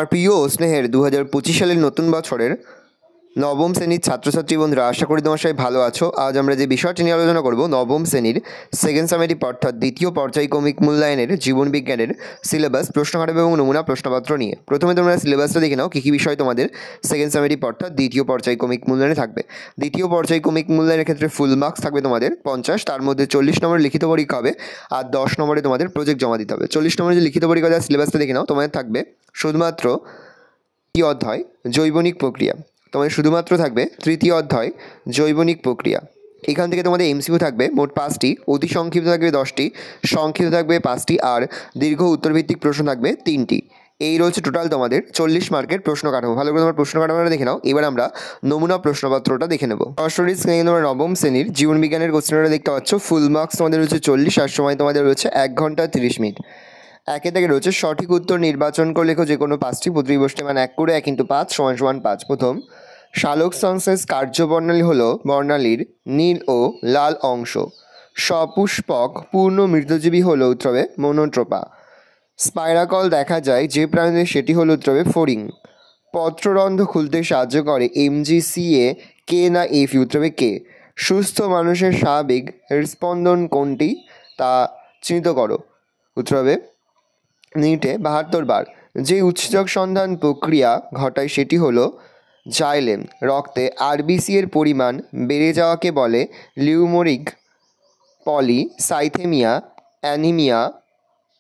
আর প্রিয় স্নেহের 2025 সালের নতুন বছরের নবম শ্রেণীর ছাত্রছাত্রী বন্ধুরা, আশা করি তোমার সবাই ভালো আছো। আজ আমরা যে বিষয়টি নিয়ে আলোচনা করব নবম শ্রেণীর সেকেন্ড সামেটিভ অর্থাৎ দ্বিতীয় পর্যায়ক্রমিক মূল্যায়নের জীবন বিজ্ঞানের সিলেবাস, প্রশ্নকাঠামো এবং নমুনা প্রশ্নপত্র নিয়ে। প্রথমে তোমরা সিলেবাসটা দেখে নাও কী কী বিষয় তোমাদের সেকেন্ড সামেটিভ অর্থাৎ দ্বিতীয় পর্যায়ক্রমিক মূল্যায়নে থাকবে। দ্বিতীয় পর্যায়ক্রমিক মূল্যায়নের ক্ষেত্রে ফুল মার্কস থাকবে তোমাদের 50, তার মধ্যে 40 নম্বরের লিখিত পরীক্ষা হবে আর 10 নম্বরে তোমাদের প্রজেক্ট জমা দিতে হবে। 40 নম্বরের যে লিখিত পরীক্ষা দেওয়ার সিলেবাসটা দেখে নাও, তোমাদের থাকবে শুধুমাত্র তৃতীয় অধ্যায় জৈবনিক প্রক্রিয়া, তোমাদের শুধুমাত্র থাকবে তৃতীয় অধ্যায় জৈবনিক প্রক্রিয়া। এখান থেকে তোমাদের এমসিকিউ থাকবে মোট 5টি, অতি সংক্ষিপ্ত থাকবে 10টি, সংক্ষিপ্ত থাকবে 5টি আর দীর্ঘ উত্তরভিত্তিক প্রশ্ন থাকবে 3টি। এই রয়েছে টোটাল তোমাদের 40 মার্কের প্রশ্ন কাঠামো। ভালো করে তোমার প্রশ্ন কাঠামোটা দেখে নাও। এবার আমরা নমুনা প্রশ্নপত্রটা দেখে নেব। সরাসরি স্ক্রিনে তোমরা নবম শ্রেণীর জীবন বিজ্ঞানের কোশ্চেনটা দেখতে পাচ্ছ। ফুল মার্কস তোমাদের রয়েছে 40 আর সময় তোমাদের রয়েছে 1 ঘন্টা 30 মিনিট। একে থেকে রয়েছে সঠিক উত্তর নির্বাচন করে লেখো যে কোনো 5টি, প্রতি বসতে মানে 1 করে 1 × 5 = 5। প্রথম, সালোক সংশ্লেষ কার্যবর্ণালী হলো বর্ণালীর নীল ও লাল অংশ। সপুষ্পক পূর্ণ মৃতজীবী হলো উত্তরে মনোট্রোপা। স্পাইরাকল দেখা যায় যে প্রাণীদের, সেটি হলো উত্তরে ফড়িং। পত্ররন্ধ্র খুলতে সাহায্য করে MGCA কে না এফি, উত্তরে কে। সুস্থ মানুষের স্বাভাবিক হৃদস্পন্দন কোনটি তা চিহ্নিত করো, উত্তর হবে মিনিটে 72 বার। যে উৎসেচক সন্ধান প্রক্রিয়া ঘটায় সেটি হলো জাইলেম। রক্তে আরবিসি এর পরিমাণ বেড়ে যাওয়াকে বলে লিউমোরিক পলিসাইথেমিয়া, অ্যানিমিয়া,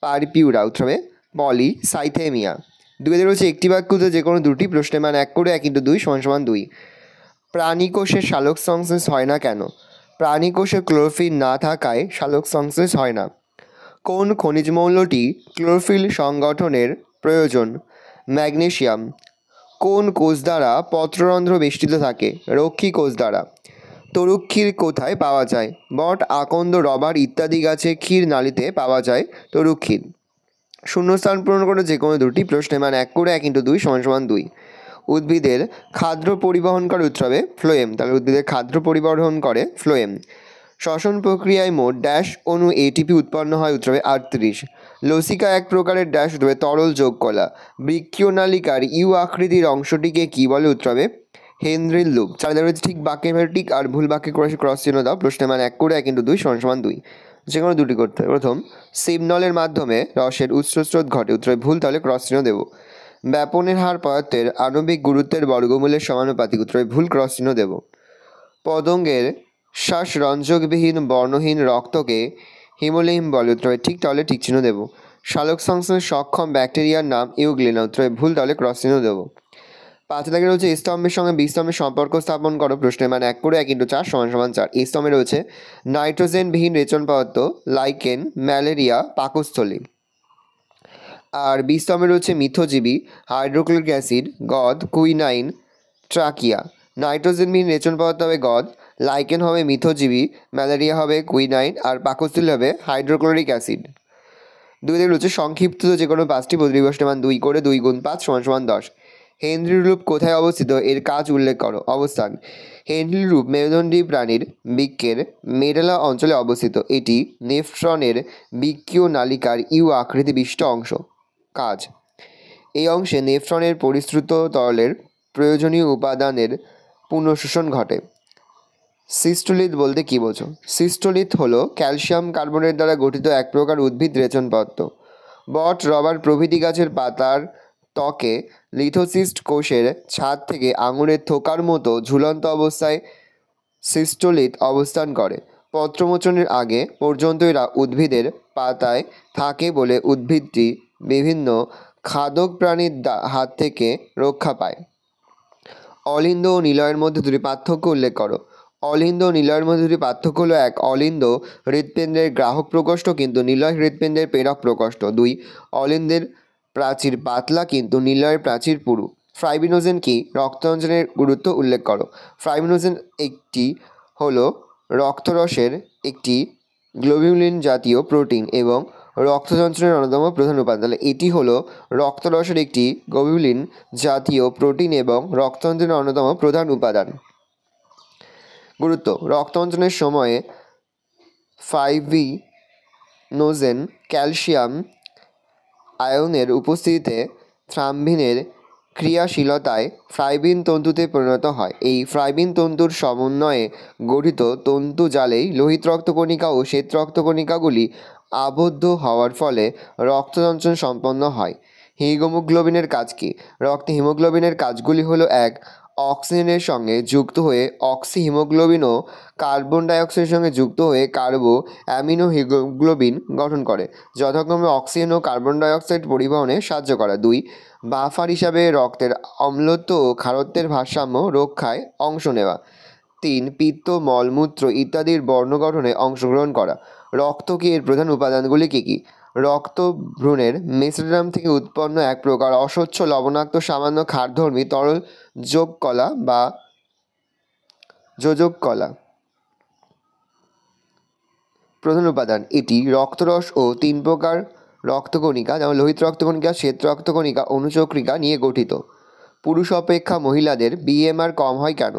পারপিউরা, উত্তরে পলিসাইথেমিয়া। দুইতে রয়েছে একটি বাক্যতে যে কোনো দুটি, প্রশ্নের মান 1 করে 1 × 2 = 2। প্রাণীকোষে সালোক সংশ্লেষ হয় না কেন? প্রাণীকোষে ক্লোরোফিল না থাকায় সালোক সংশ্লেষ হয় না। কোন খনিজ মৌলটি ক্লোরোফিল সংগঠনের প্রয়োজন? ম্যাগনেসিয়াম। কোন কোষ দ্বারা পত্ররন্ধ্র বেষ্টিত থাকে? রক্ষী কোষ দ্বারা। তরুক্ষীর কোথায় পাওয়া যায়? বট, আকন্দ, রবার ইত্যাদি গাছে ক্ষীর নালীতে পাওয়া যায় তরুক্ষীর। শূন্যস্থান পূরণ করে যে কোনো দুটি, প্রশ্নের মান 1 করে 1 × 2 = 2। উদ্ভিদের খাদ্য পরিবহন করে উত্তরে ফ্লোয়েম। তাহলে উদ্ভিদের খাদ্য পরিবহন করে ফ্লোয়েম। শ্বসন প্রক্রিয়ায় মোট ড্যাশ অণু এটিপি উৎপন্ন হয়, উত্তরে 38। লসিকা এক প্রকারের ড্যাশ, উত্তরে তরল যোগ কলা। বৃক্কীয় নালিকার ইউ আকৃতির অংশটিকে কি বলে, উত্তরে হেনরির লুপ। চারিদার রয়েছে ঠিক বাক্যের ভেতর ঠিক আর ভুল বাক্যে করে ক্রস চিহ্ন দাও। প্রশ্নের মান 1 করে 1 × 2 = 2। যে কোনো দুটি করতে হবে। প্রথম, সিবনলের মাধ্যমে রসের উৎসস্রোত ঘটে, উত্তরে ভুল, তাহলে ক্রস চিহ্ন দেব। ব্যাপনের হার পদার্থের আণবিক গুরুত্বের বর্গমূলের সমানুপাতিক, উত্তরে ভুল, ক্রস চিহ্ন দেব। পতঙ্গের শ্বাসরঞ্জকবিহীন বর্ণহীন রক্তকে হিমোলিম বলে, উত্তরে ঠিক, তাহলে ঠিক চিহ্ন দেব। সালোক সংশ্লেষ সক্ষম ব্যাকটেরিয়ার নাম ইউগ্লিনা, উত্তরে ভুল, তাহলে ক্রস চিহ্ন দেব। 5 দাগে রয়েছে স্তম্ভের সঙ্গে বিস্তম্ভের সম্পর্ক স্থাপন করো। প্রশ্নের মান 1 করে 1 × 4 = 4। এই স্তম্ভে রয়েছে নাইট্রোজেনবিহীন রেচন পদার্থ লাইকেন, ম্যালেরিয়া, পাকস্থলী। আর বিস্তম্ভে রয়েছে মিথজীবী হাইড্রোক্লোরিক অ্যাসিড, গদ, কুইনাইন, ট্রাকিয়া। নাইট্রোজেনবিহীন রেচন পদার্থ হবে গদ, লাইকেন হবে মিথজীবী, ম্যালেরিয়া হবে কুইনাইন আর পাকস্থলী হবে হাইড্রোক্লোরিক অ্যাসিড। দুইতে রয়েছে সংক্ষিপ্ত যে কোনো 5টি, প্রতি প্রশ্নের মান 2 করে 2 × 5 = 10। হেনরি লুপ কোথায় অবস্থিত? এর কাজ উল্লেখ করো। অবস্থান: হেনরি লুপ মেরুদণ্ডী প্রাণীর বৃক্কের মেডালা অঞ্চলে অবস্থিত। এটি নেফ্রনের বৃক্কীয় নালিকার ইউ আকৃতি বিশিষ্ট অংশ। কাজ: এই অংশে নেফ্রনের পরিশ্রুত তরলের প্রয়োজনীয় উপাদানের পুনঃশোষণ ঘটে। সিস্টোলিথ বলতে কী বোঝো? সিস্টোলিথ হলো ক্যালসিয়াম কার্বনেট দ্বারা গঠিত এক প্রকার উদ্ভিদ রেচন পদার্থ। বট, রবার প্রভৃতি গাছের পাতার ত্বকে লিথোসিস্ট কোষের ছাদ থেকে আঙুরের থোকার মতো ঝুলন্ত অবস্থায় সিস্টোলিথ অবস্থান করে। পত্রমোচনের আগে পর্যন্ত এরা উদ্ভিদের পাতায় থাকে বলে উদ্ভিদটি বিভিন্ন খাদক প্রাণীর হাত থেকে রক্ষা পায়। অলিন্দ ও নিলয়ের মধ্যে দুটি পার্থক্য উল্লেখ করো। অলিন্দ ও নিলয়ের মধ্যে দুটি পার্থক্য হলো: 1, অলিন্দ হৃৎপিণ্ডের গ্রাহক প্রকোষ্ঠ কিন্তু নিলয় হৃৎপিণ্ডের প্রেরক প্রকোষ্ঠ। 2, অলিন্দের প্রাচীর পাতলা কিন্তু নিলয়ের প্রাচীর পুরু। ফাইব্রিনোজেন কি? রক্তরঞ্জনের গুরুত্ব উল্লেখ করো। ফাইব্রিনোজেন একটি হলো রক্তরসের একটি গ্লোবিউলিন জাতীয় প্রোটিন এবং রক্তসঞ্চালনের অন্যতম প্রধান উপাদান। তাহলে এটি হলো রক্তরসের একটি গ্লোবিউলিন জাতীয় প্রোটিন এবং রক্তসঞ্চালনের অন্যতম প্রধান উপাদান। গুরুত্ব: রক্তসঞ্চালনের সময়ে ফাইব্রিনোজেন ক্যালসিয়াম আয়নের উপস্থিতিতে থ্রাম্বিনের ক্রিয়াশীলতায় ফ্লাইবিন তন্তুতে পরিণত হয়। এই ফ্লাইবিন তন্তুর সমন্বয়ে গঠিত তন্তু জালেই লোহিত রক্তকণিকা ও শ্বেত রক্তকণিকাগুলি আবদ্ধ হওয়ার ফলে রক্তচঞ্চল সম্পন্ন হয়। হিমোগ্লোবিনের কাজ কী? রক্তে হিমোগ্লোবিনের কাজগুলি হলো: এক, অক্সিজেনের সঙ্গে যুক্ত হয়ে অক্সি হিমোগ্লোবিন ও কার্বন ডাইঅক্সাইডের সঙ্গে যুক্ত হয়ে কার্বো অ্যামিনো হিমোগ্লোবিন গঠন করে, যথাক্রমে অক্সিজেন ও কার্বন ডাইঅক্সাইড পরিবহনে সাহায্য করা। দুই, বাফার হিসাবে রক্তের অম্লত্ব ও ক্ষারত্বের ভারসাম্য রক্ষায় অংশ নেওয়া। তিন, পিত্ত, মলমূত্র ইত্যাদির বর্ণ গঠনে অংশগ্রহণ করা। রক্তকে এর প্রধান উপাদানগুলি কী কী? রক্ত ভ্রূণের মেসোডার্ম থেকে উৎপন্ন এক প্রকার অস্বচ্ছ লবণাক্ত সামান্য ক্ষারধর্মী তরল যোগকলা বা যোজক-কলা। প্রধান উপাদান: এটি রক্তরস ও তিন প্রকার রক্তকণিকা, যেমন লোহিত রক্তকণিকা, শ্বেত রক্তকণিকা, অনুচক্রিকা নিয়ে গঠিত। পুরুষ অপেক্ষা মহিলাদের বিএমআর কম হয় কেন?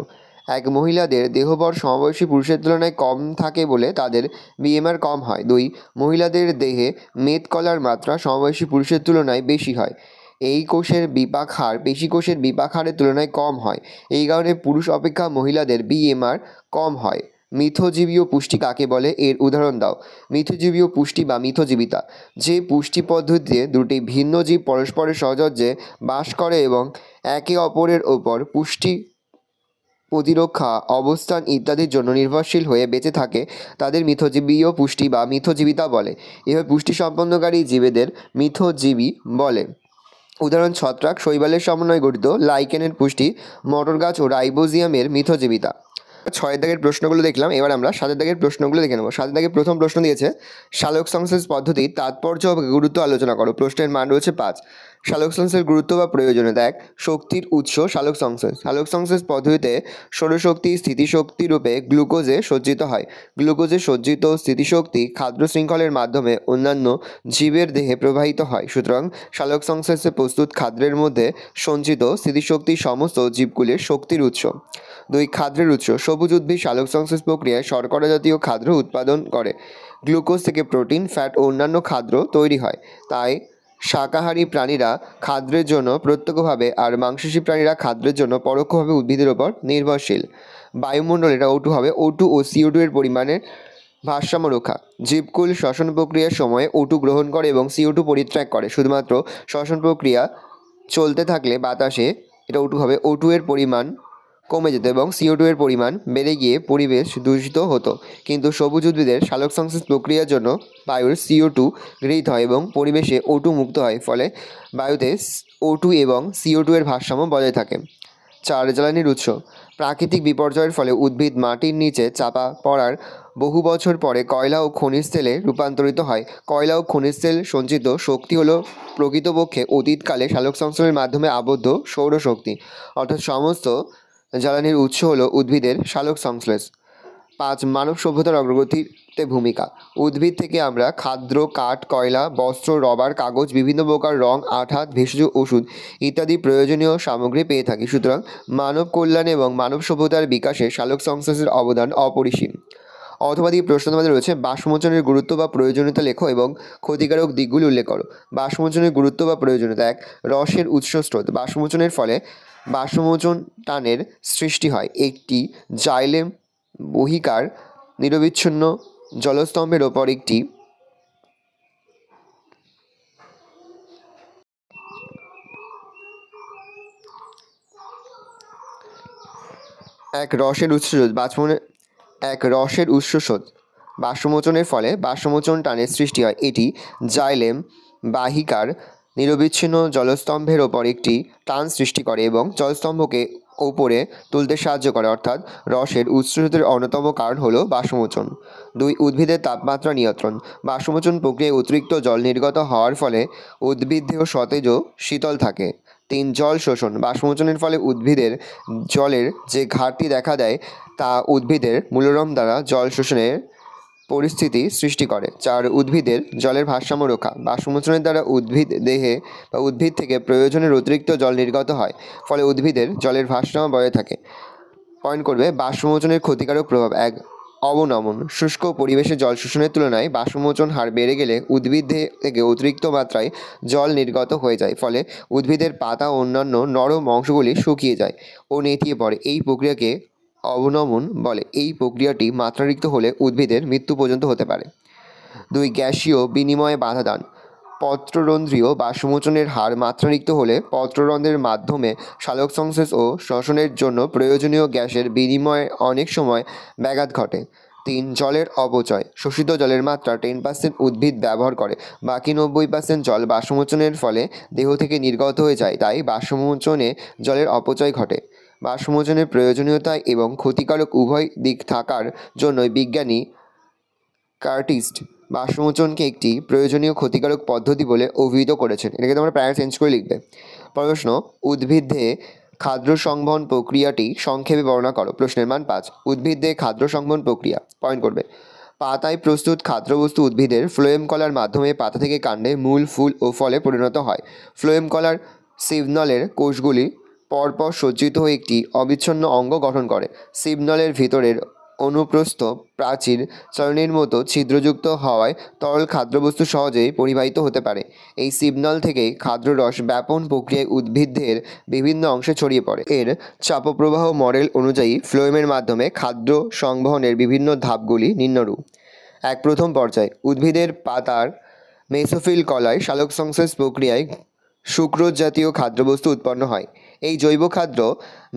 এক, মহিলাদের দেহবর সমবয়সী পুরুষের তুলনায় কম থাকে বলে তাদের বিএমআর কম হয়। দুই, মহিলাদের দেহে মেদ কলার মাত্রা সমবয়সী পুরুষের তুলনায় বেশি হয়। এই কোষের বিপাক হার পেশী কোষের বিপাক হারের তুলনায় কম হয়। এই কারণে পুরুষ অপেক্ষা মহিলাদের বিএমআর কম হয়। মিথজীবীয় পুষ্টি কাকে বলে? এর উদাহরণ দাও। মিথজীবীয় পুষ্টি বা মিথজীবিতা যে পুষ্টি পদ্ধতিতে দুটি ভিন্ন জীব পরস্পরের সহজে বাস করে এবং একে অপরের ওপর পুষ্টি, প্রতিরক্ষা, অবস্থান ইত্যাদির জন্য নির্ভরশীল হয়ে বেঁচে থাকে তাদের মিথজীবীয় পুষ্টি বা মিথজীবিতা বলে। এভাবে পুষ্টি সম্পন্নকারী জীবেদের মিথজীবী বলে। উদাহরণ: ছত্রাক, শৈবালের সমন্বয়ে গঠিত লাইকেনের পুষ্টি, মটর গাছ ও রাইবোজিয়ামের মিথজীবিতা। 6 দাগের প্রশ্নগুলো দেখলাম, এবার আমরা 7 দাগের প্রশ্নগুলো দেখে নেব। 7 দাগের প্রথম প্রশ্ন দিয়েছে সালোক সংশ্লেষ পদ্ধতির তাৎপর্য ও গুরুত্ব আলোচনা করো। প্রশ্নের মান রয়েছে 5। সালোক সংশ্লেষের গুরুত্ব বা প্রয়োজনীয়তা। 1, শক্তির উৎস সালোক সংশ্লেষ। সালোক সংশ্লেষ পদ্ধতিতে সৌরশক্তি স্থিতিশক্তি রূপে গ্লুকোজে সজ্জিত হয়। গ্লুকোজে সজ্জিত স্থিতিশক্তি খাদ্য শৃঙ্খলের মাধ্যমে অন্যান্য জীবের দেহে প্রবাহিত হয়। সুতরাং সালোক সংশ্লেষে প্রস্তুত খাদ্যের মধ্যে সঞ্চিত স্থিতিশক্তি সমস্ত জীবগুলির শক্তির উৎস। 2, খাদ্যের উৎস। সবুজ উদ্ভিদ সালোক সংশ্লেষ প্রক্রিয়ায় শর্করা জাতীয় খাদ্য উৎপাদন করে। গ্লুকোজ থেকে প্রোটিন, ফ্যাট ও অন্যান্য খাদ্য তৈরি হয়। তাই শাকাহারী প্রাণীরা খাদ্যের জন্য প্রত্যক্ষভাবে আর মাংসাশী প্রাণীরা খাদ্যের জন্য পরোক্ষভাবে উদ্ভিদের ওপর নির্ভরশীল। বায়ুমণ্ডল, এটা O2 হবে। O2 ও CO2 এর পরিমাণের ভারসাম্য রক্ষা। জীবকুল শ্বসন প্রক্রিয়ার সময় O2 গ্রহণ করে এবং CO2 পরিত্যাগ করে। শুধুমাত্র শ্বসন প্রক্রিয়া চলতে থাকলে বাতাসে, এটা O2 হবে, O2 এর পরিমাণ কমে যেত এবং CO2 এর পরিমাণ বেড়ে গিয়ে পরিবেশ দূষিত হতো। কিন্তু সবুজ উদ্ভিদের সালোক সংশ্লেষ প্রক্রিয়ার জন্য বায়ুর CO2 গৃহীত হয় এবং পরিবেশে O2 মুক্ত হয়, ফলে বায়ুতে O2 এবং CO2 এর ভারসাম্য বজায় থাকে। 4, জ্বালানির উৎস। প্রাকৃতিক বিপর্যয়ের ফলে উদ্ভিদ মাটির নিচে চাপা পড়ার বহু বছর পরে কয়লা ও খনিজ তেলে রূপান্তরিত হয়। কয়লা ও খনিজ তেল সঞ্চিত শক্তি হলো প্রকৃতপক্ষে অতীতকালে সালোক সংশ্লেষের মাধ্যমে আবদ্ধ সৌরশক্তি, অর্থাৎ সমস্ত জ্বালানির উৎস হলো উদ্ভিদের সালোক সংশ্লেষ। 5, মানব সভ্যতার অগ্রগতিতে ভূমিকা। উদ্ভিদ থেকে আমরা খাদ্য, কাঠ, কয়লা, বস্ত্র, রবার, কাগজ, বিভিন্ন প্রকার রং, আঠা, ভেষজ ওষুধ ইত্যাদি প্রয়োজনীয় সামগ্রী পেয়ে থাকি। সুতরাং মানব কল্যাণ এবং মানব সভ্যতার বিকাশে সালোক সংশ্লেষের অবদান অপরিসীম। অথবা দিয়ে প্রশ্ন তোমাদের রয়েছে বাষ্পমোচনের গুরুত্ব বা প্রয়োজনীয়তা লেখো এবং ক্ষতিকারক দিকগুলি উল্লেখ করো। বাষ্পমোচনের গুরুত্ব বা প্রয়োজনীয়তা। 1, রসের উৎস স্রোত। বাষ্পমোচনের ফলে বাষ্পমোচন টানের সৃষ্টি হয়। একটি জাইলেম বহিকার নিরবিচ্ছিন্ন জলস্তম্ভের ওপর একটি রসের উৎস স্রোত। বাষ্পমোচনের ফলে বাষ্পমোচন টানের সৃষ্টি হয়। এটি জাইলেম বাহিকার নিরবিচ্ছিন্ন জলস্তম্ভের ওপর একটি টান সৃষ্টি করে এবং জলস্তম্ভকে ওপরে তুলতে সাহায্য করে, অর্থাৎ রসের উৎসের অন্যতম কারণ হলো বাষ্পমোচন। 2, উদ্ভিদের তাপমাত্রা নিয়ন্ত্রণ। বাষ্পমোচন প্রক্রিয়ায় অতিরিক্ত জল নির্গত হওয়ার ফলে উদ্ভিদ দেহ সতেজ ও শীতল থাকে। 3, জল শোষণ। বাষ্পমোচনের ফলে উদ্ভিদের জলের যে ঘাটতি দেখা দেয় তা উদ্ভিদের মূলরম দ্বারা জল শোষণের পরিস্থিতি সৃষ্টি করে। 4, উদ্ভিদের জলের ভারসাম্য রক্ষা। বাষ্পমোচনের দ্বারা উদ্ভিদ থেকে প্রয়োজনের অতিরিক্ত জল নির্গত হয়, ফলে উদ্ভিদের জলের ভারসাম্য বজায় থাকে। পয়েন্ট করবে বাষ্পমোচনের ক্ষতিকারক প্রভাব। 1, অবনমন, শুষ্ক পরিবেশে জল শোষণের তুলনায় বাষ্পমোচন হার বেড়ে গেলে উদ্ভিদ থেকে অতিরিক্ত মাত্রায় জল নির্গত হয়ে যায়, ফলে উদ্ভিদের পাতা ও অন্যান্য নরম অংশগুলি শুকিয়ে যায় ও নেতিয়ে পড়ে। এই প্রক্রিয়াকে অবনমন বলে। এই প্রক্রিয়াটি মাত্রাতিরিক্ত হলে উদ্ভিদের মৃত্যু পর্যন্ত হতে পারে। 2. গ্যাসীয় বিনিময়ে বাধা দান। পত্ররন্ধ্রীয় বাষ্পমোচনের হার মাত্রাতিরিক্ত হলে পত্ররন্ধ্রের মাধ্যমে সালোকসংশ্লেষ ও শ্বসনের জন্য প্রয়োজনীয় গ্যাসের বিনিময়ে অনেক সময় ব্যাঘাত ঘটে। 3. জলের অপচয়। শোষিত জলের মাত্রা 10% উদ্ভিদ ব্যবহার করে, বাকি 90% জল বাষ্পমোচনের ফলে দেহ থেকে নির্গত হয়ে যায়, তাই বাষ্পমোচনে জলের অপচয় ঘটে। বাষ্পমোচনের প্রয়োজনীয়তা এবং ক্ষতিকারক উভয় দিক থাকার জন্যই বিজ্ঞানী কার্টিস্ট বাষ্পমোচনকে একটি প্রয়োজনীয় ক্ষতিকারক পদ্ধতি বলে অভিহিত করেছেন। এটাকে তোমরা প্রায় চেঞ্জ করে লিখবে। প্রশ্ন, উদ্ভিদে খাদ্য সংবহন প্রক্রিয়াটি সংক্ষেপে বর্ণনা করো। প্রশ্নের মান 5। উদ্ভিদে খাদ্য সংবহন প্রক্রিয়া। পয়েন্ট করবে। পাতায় প্রস্তুত খাদ্যবস্তু উদ্ভিদের ফ্লোয়েম কলার মাধ্যমে পাতা থেকে কাণ্ডে, মূল, ফুল ও ফলে পরিণত হয়। ফ্লোয়েম কলার সিবনলের কোষগুলি পরপর সজ্জিত হয়ে একটি অবিচ্ছিন্ন অঙ্গ গঠন করে। সিবনলের ভিতরের অনুপ্রস্থ প্রাচীর চরণের মতো ছিদ্রযুক্ত হওয়ায় তরল খাদ্যবস্তু সহজেই পরিবাহিত হতে পারে। এই সিবনল থেকেই খাদ্যরস ব্যাপন প্রক্রিয়ায় উদ্ভিদের বিভিন্ন অংশে ছড়িয়ে পড়ে। এর চাপপ্রবাহ মডেল অনুযায়ী ফ্লোয়েমের মাধ্যমে খাদ্য সংবহনের বিভিন্ন ধাপগুলি নিম্নরূপ। 1. প্রথম পর্যায়। উদ্ভিদের পাতার মেসোফিল কলায় সালোকসংশ্লেষ প্রক্রিয়ায় সুক্রোজ জাতীয় খাদ্যবস্তু উৎপন্ন হয়। এই জৈব খাদ্য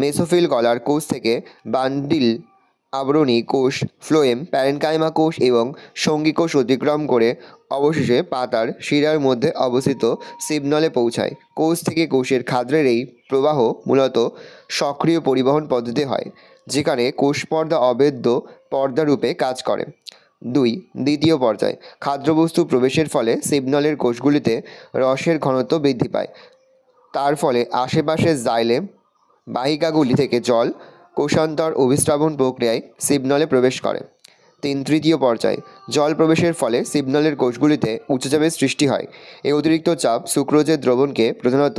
মেসোফিল কলার কোষ থেকে বান্ডিল আবরণী কোষ, ফ্লোয়েম, প্যারেনকাইমা কোষ এবং সঙ্গী কোষ অতিক্রম করে অবশেষে পাতার শিরার মধ্যে অবস্থিত সিবনলে পৌঁছায়। কোষ থেকে কোষের খাদ্যের এই প্রবাহ মূলত সক্রিয় পরিবহন পদ্ধতি হয়, যেখানে কোষ পর্দা অবেদ্য পর্দারূপে কাজ করে। 2. দ্বিতীয় পর্যায়। খাদ্যবস্তু প্রবেশের ফলে সিবনলের কোষগুলিতে রসের ঘনত্ব বৃদ্ধি পায়। তার ফলে আশেপাশের জাইলেম বাহিকাগুলি থেকে জল কোষান্তর অভিস্রাবণ প্রক্রিয়ায় সিবনলে প্রবেশ করে। 3. তৃতীয় পর্যায়। জল প্রবেশের ফলে সিবনলের কোষগুলিতে উচ্চচাপের সৃষ্টি হয়। এই অতিরিক্ত চাপ সুক্রোজের দ্রবণকে প্রধানত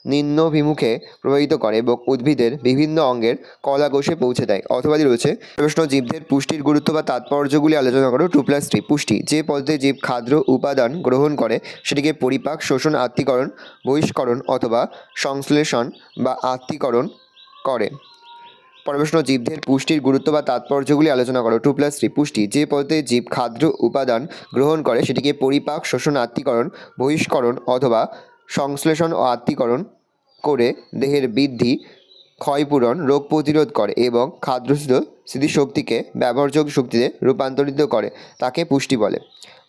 নিম্নভিমুখে প্রবাহিত করে এবং উদ্ভিদের বিভিন্ন অঙ্গের কলা কোষে পৌঁছে দেয়। অথবাদি রয়েছে। প্রশ্ন, জীবদের পুষ্টির গুরুত্ব বা তাৎপর্যগুলি আলোচনা করো। 2+3। পুষ্টি। যে পদ্ধতিতে জীব খাদ্য উপাদান গ্রহণ করে সেটিকে পরিপাক, শোষণ, আত্তীকরণ, বহিষ্করণ অথবা সংশ্লেষণ বা আত্তীকরণ করে। প্রশ্ন, জীবদের পুষ্টির গুরুত্ব বা তাৎপর্যগুলি আলোচনা করো। 2+3। পুষ্টি। যে পদ্ধতিতে জীব খাদ্য উপাদান গ্রহণ করে সেটিকে পরিপাক, শোষণ, আত্তীকরণ, বহিষ্করণ অথবা সংশ্লেষণ ও আত্তীকরণ করে দেহের বৃদ্ধি, ক্ষয়পূরণ, রোগ প্রতিরোধ করে এবং খাদ্যস্থিত স্মৃতিশক্তিকে ব্যবহারযোগ্য শক্তিতে রূপান্তরিত করে তাকে পুষ্টি বলে।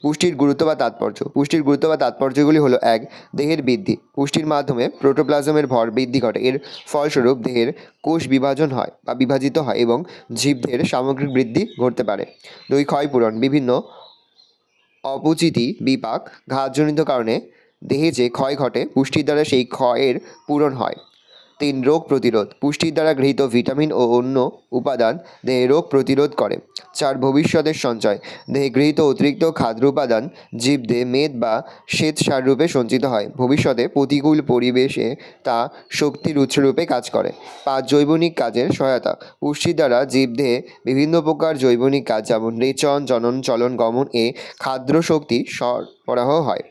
পুষ্টির গুরুত্ব বা তাৎপর্য। পুষ্টির গুরুত্ব বা তাৎপর্যগুলি হলো: 1. দেহের বৃদ্ধি। পুষ্টির মাধ্যমে প্রোটোপ্লাজমের ভর বৃদ্ধি ঘটে। এর ফলস্বরূপ দেহের কোষ বিভাজন হয় বা বিভাজিত হয় এবং জীবদের সামগ্রিক বৃদ্ধি ঘটতে পারে। 2. ক্ষয়পূরণ। বিভিন্ন অপচিতি, বিপাক, ঘাতজনিত কারণে দেহে যে ক্ষয় ঘটে, পুষ্টির দ্বারা সেই ক্ষয়ের পূরণ হয়। 3. রোগ প্রতিরোধ। পুষ্টির দ্বারা গৃহীত ভিটামিন ও অন্য উপাদান দেহে রোগ প্রতিরোধ করে। 4. ভবিষ্যতের সঞ্চয়। দেহে গৃহীত অতিরিক্ত খাদ্য উপাদান জীবদেহে মেদ বা শ্বেতসার রূপে সঞ্চিত হয়। ভবিষ্যতে প্রতিকূল পরিবেশে তা শক্তির উৎসরূপে কাজ করে। 5. জৈবনিক কাজের সহায়তা। পুষ্টির দ্বারা জীবদেহে বিভিন্ন প্রকার জৈবনিক কাজ যেমন রেচন, জনন, চলন, গমন এ খাদ্য শক্তি সরবরাহ হয়।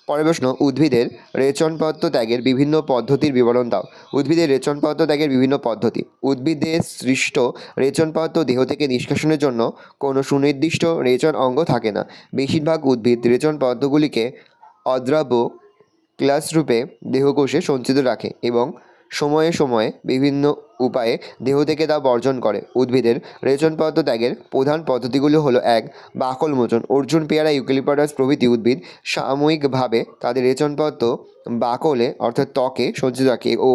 পরের প্রশ্ন, উদ্ভিদের রেচনপত্র ত্যাগের বিভিন্ন পদ্ধতির বিবরণ দাও। উদ্ভিদের রেচনপত্র ত্যাগের বিভিন্ন পদ্ধতি। উদ্ভিদের সৃষ্ট রেচনপত্র দেহ থেকে নিষ্কাশনের জন্য কোনো সুনির্দিষ্ট রেচন অঙ্গ থাকে না। বেশিরভাগ উদ্ভিদ রেচনপত্রগুলিকে অদ্রাব্য ক্লাসরূপে দেহকোষে সঞ্চিত রাখে এবং সময়ে সময়ে বিভিন্ন উপায়ে দেহ থেকে তা বর্জন করে। উদ্ভিদের রেচনপত্র ত্যাগের প্রধান পদ্ধতিগুলো হলো: 1. বাকল মোচন। অর্জুন, পেয়ারা, ইউক্যালিপটাস প্রভৃতি উদ্ভিদ সাময়িকভাবে তাদের রেচনপত্র বাকলে অর্থাৎ ত্বকে সঞ্চিত রাখে ও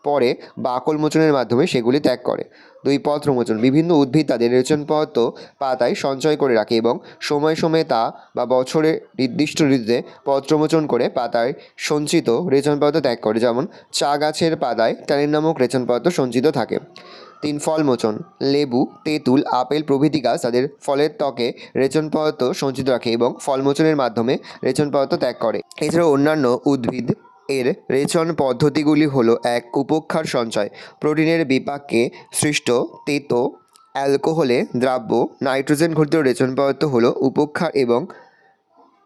পরে বাকল মোচনের মাধ্যমে সেগুলি ত্যাগ করে। 2. পত্রমোচন। বিভিন্ন উদ্ভিদ তাদের রেচনপত্র পাতায় সঞ্চয় করে রাখে এবং সময়ে সময়ে তা বা বছরের নির্দিষ্ট ঋতুতে পত্রমোচন করে পাতায় সঞ্চিত রেচনপত্র ত্যাগ করে, যেমন চা গাছের পাতায় ট্যানিন নামক রেচনপত্র সঞ্চিত থাকে। 3. ফলমোচন। লেবু, তেঁতুল, আপেল প্রভৃতি গাছ তাদের ফলের ত্বকে রেচনপত্র সঞ্চিত রাখে এবং ফলমোচনের মাধ্যমে রেচনপত্র ত্যাগ করে। এছাড়াও অন্যান্য উদ্ভিদ এর রেচন পদ্ধতিগুলি হলো: 1. উপক্ষার সঞ্চয়। প্রোটিনের বিপাকে সৃষ্ট তেতো অ্যালকোহলে দ্রাব্য নাইট্রোজেন ঘটিত রেচন পদার্থ হলো উপক্ষার এবং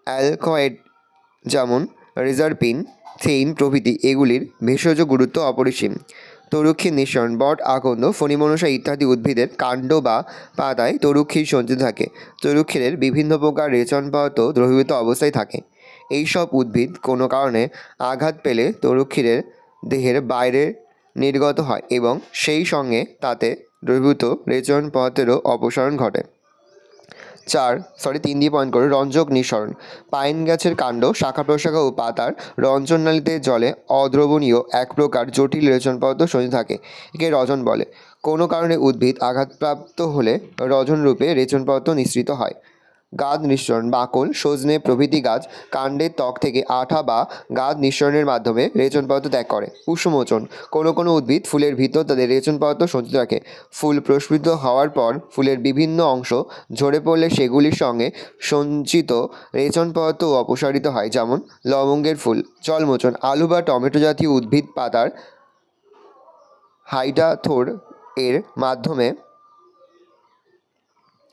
অ্যালকয়েড যেমন রেজারপিন, থেইন প্রভৃতি এগুলির ভেষজ গুরুত্ব অপরিসীম। তরুক্ষীর নিঃসরণ বট, আকন্দ, ফণিমনসা ইত্যাদি উদ্ভিদের কাণ্ড বা পাতায় তরুক্ষীর সঞ্চিত থাকে। তরুক্ষীরের বিভিন্ন প্রকার রেচন পদার্থ দ্রবীভূত অবস্থায় থাকে। এইসব উদ্ভিদ কোনো কারণে আঘাত পেলে তরুক্ষীরের দেহের বাইরে নির্গত হয় এবং সেই সঙ্গে তাতে দ্রবীভূত রেচন পদার্থেরও অপসারণ ঘটে। 3 দিয়ে পয়েন্ট করে রঞ্জক নিঃসরণ। পাইন গাছের কাণ্ড, শাখা প্রশাখা ও পাতার রঞ্জননালীতে জলে অদ্রবণীয় এক প্রকার জটিল রেচন পদার্থ সঞ্চিত থাকে, একে রজন বলে। কোনো কারণে উদ্ভিদ আঘাতপ্রাপ্ত হলে রজন রূপে রেচন পদার্থ নিঃসৃত হয়। গাদ নিঃসরণ বাকল, সজনে প্রভৃতি গাছ কাণ্ডের ত্বক থেকে আঠা বা গাদ নিঃসরণের মাধ্যমে রেচন পদার্থ ত্যাগ করে। পুষ্পমোচন কোনো উদ্ভিদ ফুলের ভিতর তাদের রেচন পদার্থ সঞ্চিত রাখে। ফুল প্রস্ফুটিত হওয়ার পর ফুলের বিভিন্ন অংশ ঝরে পড়লে সেগুলির সঙ্গে সঞ্চিত রেচন পদার্থ অপসারিত হয়, যেমন লবঙ্গের ফুল। জলমোচন আলু বা টমেটো জাতীয় উদ্ভিদ পাতার হাইডাথোর এর মাধ্যমে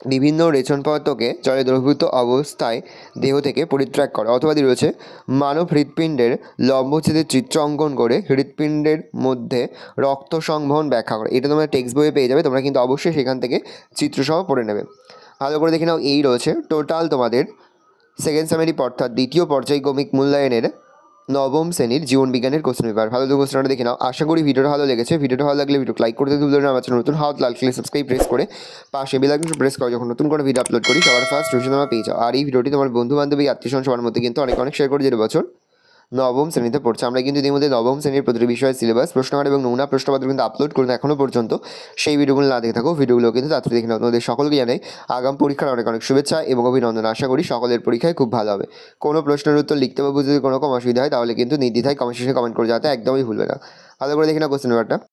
বিভিন্ন রেচন পদার্থকে জলে দ্রবীভূত অবস্থায় দেহ থেকে পরিত্যাগ করে। অথবা রয়েছে মানব হৃৎপিণ্ডের লম্বচ্ছেদের চিত্র অঙ্কন করে হৃৎপিণ্ডের মধ্যে রক্ত সংবহন ব্যাখ্যা করে। এটা তোমরা টেক্সট বইয়ে পেয়ে যাবে, তোমরা কিন্তু অবশ্যই সেখান থেকে চিত্রসহ পড়ে নেবে। ভালো করে দেখে নাও। এই রয়েছে টোটাল তোমাদের সেকেন্ড সেমেরি অর্থাৎ দ্বিতীয় পর্যায়ক্রমিক মূল্যায়নের নবম শ্রেণীর জীবনবিজ্ঞানের কোশ্চেন পেপার। ভালো করে কোশ্চেনটা দেখে নাও। আশা করি ভিডিওটা ভালো লেগেছে। ভিডিওটা ভালো লাগলে ভিডিও লাইক করতে ভুলবেন না। আমার চ্যানেল নতুন হাত লাল ক্লিক সাবস্ক্রাইব প্রেস করে পাশে বেল আইকন প্রেস করো, যখন নতুন করে ভিডিও আপলোড করি সবার ফার্স্ট নোটিফিকেশন তোমরা পেয়ে যাও। আর এই ভিডিওটি তোমার বন্ধু বান্ধবী আত্মীয়স্বজন সবার মধ্যে কিন্তু অনেক শেয়ার করে, যে বছর নবম শ্রেণীতে পড়ছে। আমরা কিন্তু ইতিমধ্যে নবম শ্রেণীর প্রতিটি বিষয়ের সিলেবাস, প্রশ্নকার এবং নমুনা প্রশ্নপত্র কিন্তু আপলোড করুন এখনও পর্যন্ত। সেই ভিডিওগুলো না দেখে থাকো, ভিডিওগুলো কিন্তু তাড়াতাড়ি দেখে নাও। তোমাদের সকলকে জানাই আগাম পরীক্ষার অনেক শুভেচ্ছা এবং অভিনন্দন। আশা করি সকলের পরীক্ষায় খুব ভালো হবে। কোনো প্রশ্নের উত্তর লিখতে বা বুঝতে যদি কোনো রকম অসুবিধা হয় তাহলে কিন্তু নির্দ্বিধায় কমেন্ট সেকশনে কমেন্ট করে যাতে একদমই ভুলবে না। ভালো করে দেখে নাও কোশ্চেন পেপারটা।